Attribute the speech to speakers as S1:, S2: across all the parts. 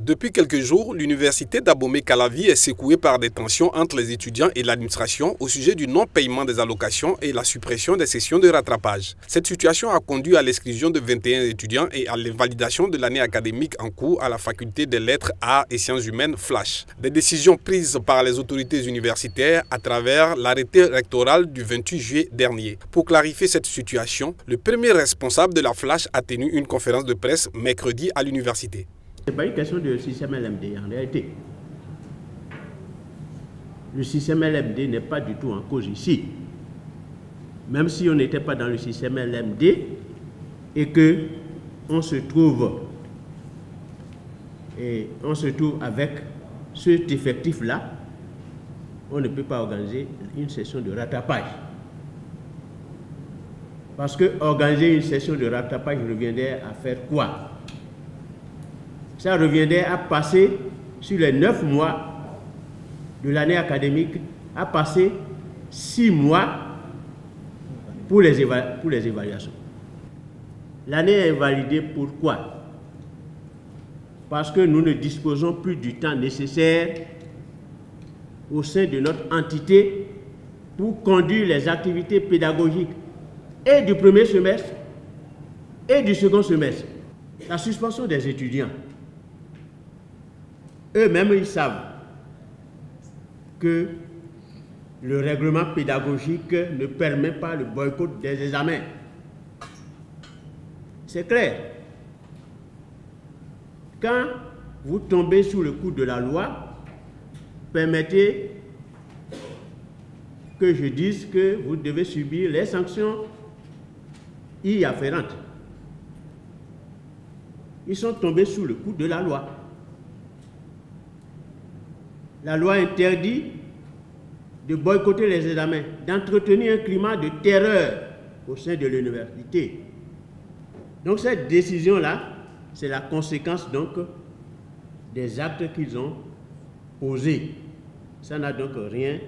S1: Depuis quelques jours, l'université d'Abomey-Calavi est secouée par des tensions entre les étudiants et l'administration au sujet du non-paiement des allocations et la suppression des sessions de rattrapage. Cette situation a conduit à l'exclusion de 21 étudiants et à l'invalidation de l'année académique en cours à la faculté des lettres, arts et sciences humaines Flash. Des décisions prises par les autorités universitaires à travers l'arrêté rectoral du 28 juillet dernier. Pour clarifier cette situation, le premier responsable de la Flash a tenu une conférence de presse mercredi à l'université.
S2: Ce n'est pas une question de système LMD en réalité. Le système LMD n'est pas du tout en cause ici. Même si on n'était pas dans le système LMD et que on se trouve avec cet effectif-là, on ne peut pas organiser une session de rattrapage. Parce que organiser une session de rattrapage reviendrait à faire quoi? Ça reviendrait à passer sur les 9 mois de l'année académique, à passer 6 mois pour les évaluations. L'année est invalidée pourquoi? Parce que nous ne disposons plus du temps nécessaire au sein de notre entité pour conduire les activités pédagogiques et du premier semestre et du second semestre. La suspension des étudiants, eux-mêmes, ils savent que le règlement pédagogique ne permet pas le boycott des examens. C'est clair. Quand vous tombez sous le coup de la loi, permettez que je dise que vous devez subir les sanctions y afférentes. Ils sont tombés sous le coup de la loi. La loi interdit de boycotter les examens, d'entretenir un climat de terreur au sein de l'université. Donc cette décision-là, c'est la conséquence donc des actes qu'ils ont posés. Ça n'a donc rien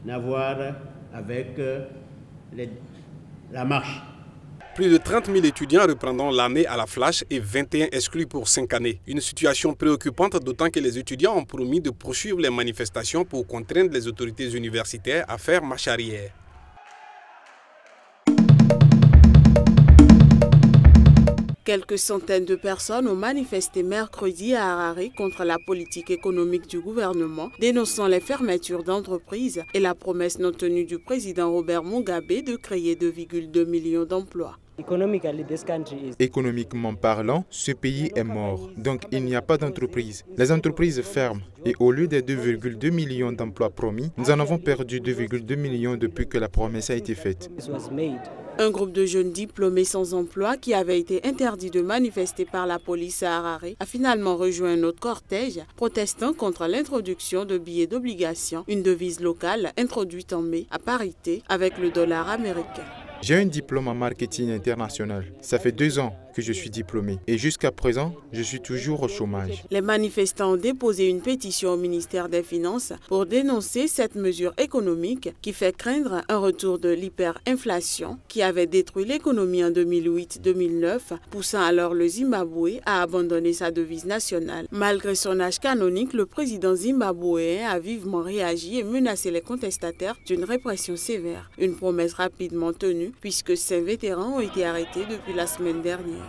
S2: à voir avec la marche.
S1: Plus de 30 000 étudiants reprendront l'année à la Flash et 21 exclus pour 5 années. Une situation préoccupante, d'autant que les étudiants ont promis de poursuivre les manifestations pour contraindre les autorités universitaires à faire marche arrière.
S3: Quelques centaines de personnes ont manifesté mercredi à Harare contre la politique économique du gouvernement, dénonçant les fermetures d'entreprises et la promesse non tenue du président Robert Mugabe de créer 2,2 millions d'emplois.
S4: Économiquement parlant, ce pays est mort, donc il n'y a pas d'entreprise. Les entreprises ferment et au lieu des 2,2 millions d'emplois promis, nous en avons perdu 2,2 millions depuis que la promesse a été faite.
S3: Un groupe de jeunes diplômés sans emploi qui avait été interdit de manifester par la police à Harare a finalement rejoint un autre cortège protestant contre l'introduction de billets d'obligation, une devise locale introduite en mai à parité avec le dollar américain.
S4: J'ai un diplôme en marketing international. Ça fait 2 ans que je suis diplômé et jusqu'à présent, je suis toujours au chômage.
S3: Les manifestants ont déposé une pétition au ministère des Finances pour dénoncer cette mesure économique qui fait craindre un retour de l'hyperinflation qui avait détruit l'économie en 2008-2009, poussant alors le Zimbabwe à abandonner sa devise nationale. Malgré son âge canonique, le président zimbabwéen a vivement réagi et menacé les contestataires d'une répression sévère. Une promesse rapidement tenue puisque 5 vétérans ont été arrêtés depuis la semaine dernière.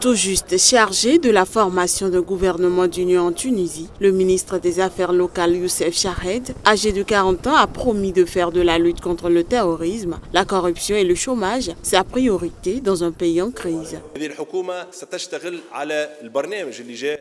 S3: Tout juste chargé de la formation d'un gouvernement d'union en Tunisie, le ministre des Affaires locales Youssef Chahed, âgé de 40 ans, a promis de faire de la lutte contre le terrorisme, la corruption et le chômage sa priorité dans un pays en crise.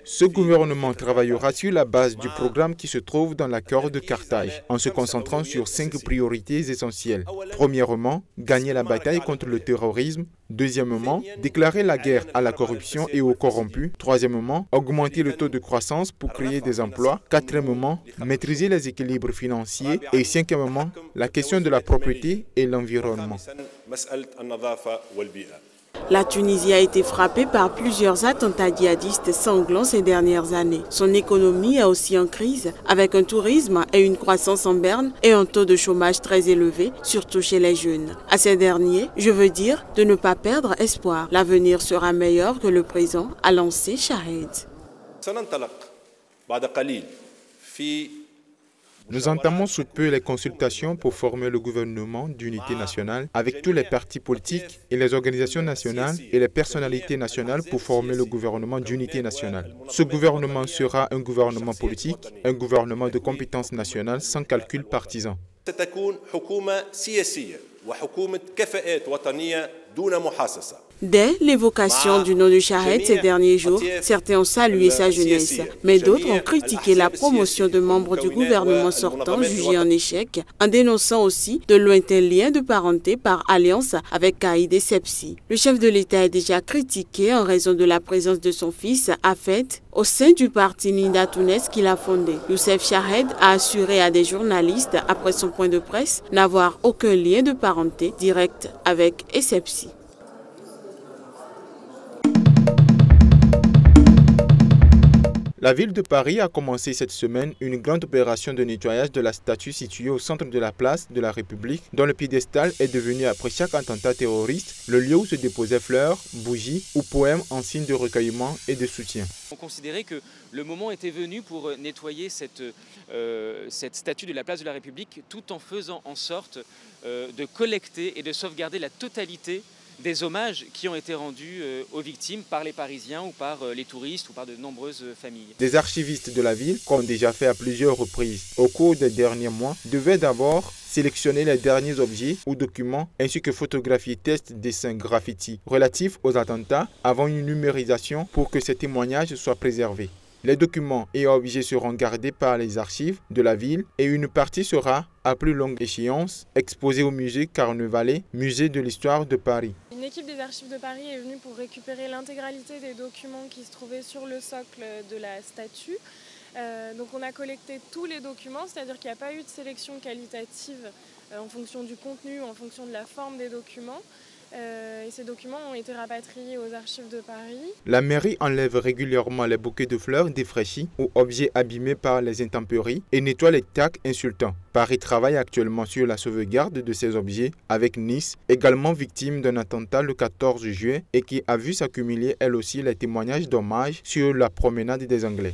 S4: Ce gouvernement travaillera sur la base du programme qui se trouve dans l'accord de Carthage, en se concentrant sur 5 priorités essentielles. Premièrement, gagner la bataille contre le terrorisme. Deuxièmement, déclarer la guerre à la corruption et aux corrompus. Troisièmement, augmenter le taux de croissance pour créer des emplois. Quatrièmement, maîtriser les équilibres financiers. Et cinquièmement, la question de la propreté et l'environnement.
S3: La Tunisie a été frappée par plusieurs attentats djihadistes sanglants ces dernières années. Son économie est aussi en crise, avec un tourisme et une croissance en berne et un taux de chômage très élevé, surtout chez les jeunes. À ces derniers, je veux dire de ne pas perdre espoir. L'avenir sera meilleur que le présent, a lancé Chahed.
S4: Nous entamons sous peu les consultations pour former le gouvernement d'unité nationale avec tous les partis politiques et les organisations nationales et les personnalités nationales pour former le gouvernement d'unité nationale. Ce gouvernement sera un gouvernement politique, un gouvernement de compétences nationales sans calcul partisan.
S3: Dès l'évocation du nom de Chahed ces derniers jours, certains ont salué sa jeunesse, mais d'autres ont critiqué la promotion de membres du gouvernement sortant jugés en échec, en dénonçant aussi de lointains liens de parenté par alliance avec Caïd Essebsi. Le chef de l'État est déjà critiqué en raison de la présence de son fils, Hafed, au sein du parti Nida Tounes qu'il a fondé. Youssef Chahed a assuré à des journalistes, après son point de presse, n'avoir aucun lien de parenté direct avec Essebsi.
S4: La ville de Paris a commencé cette semaine une grande opération de nettoyage de la statue située au centre de la place de la République, dont le piédestal est devenu après chaque attentat terroriste le lieu où se déposaient fleurs, bougies ou poèmes en signe de recueillement et de soutien.
S5: On considérait que le moment était venu pour nettoyer cette statue de la place de la République tout en faisant en sorte de collecter et de sauvegarder la totalité des hommages qui ont été rendus aux victimes par les Parisiens ou par les touristes ou par de nombreuses familles.
S4: Des archivistes de la ville, comme déjà fait à plusieurs reprises au cours des derniers mois, devaient d'abord sélectionner les derniers objets ou documents ainsi que photographier, tests, dessins, graffitis relatifs aux attentats avant une numérisation pour que ces témoignages soient préservés. Les documents et objets seront gardés par les archives de la ville et une partie sera, à plus longue échéance, exposée au musée Carnavalet, musée de l'histoire de Paris.
S6: Une équipe des archives de Paris est venue pour récupérer l'intégralité des documents qui se trouvaient sur le socle de la statue. Donc on a collecté tous les documents, c'est-à-dire qu'il n'y a pas eu de sélection qualitative en fonction du contenu ou en fonction de la forme des documents. Et ces documents ont été rapatriés aux archives de Paris.
S4: La mairie enlève régulièrement les bouquets de fleurs défraîchis ou objets abîmés par les intempéries et nettoie les tacs insultants. Paris travaille actuellement sur la sauvegarde de ces objets avec Nice, également victime d'un attentat le 14 juillet et qui a vu s'accumuler elle aussi les témoignages d'hommage sur la promenade des Anglais.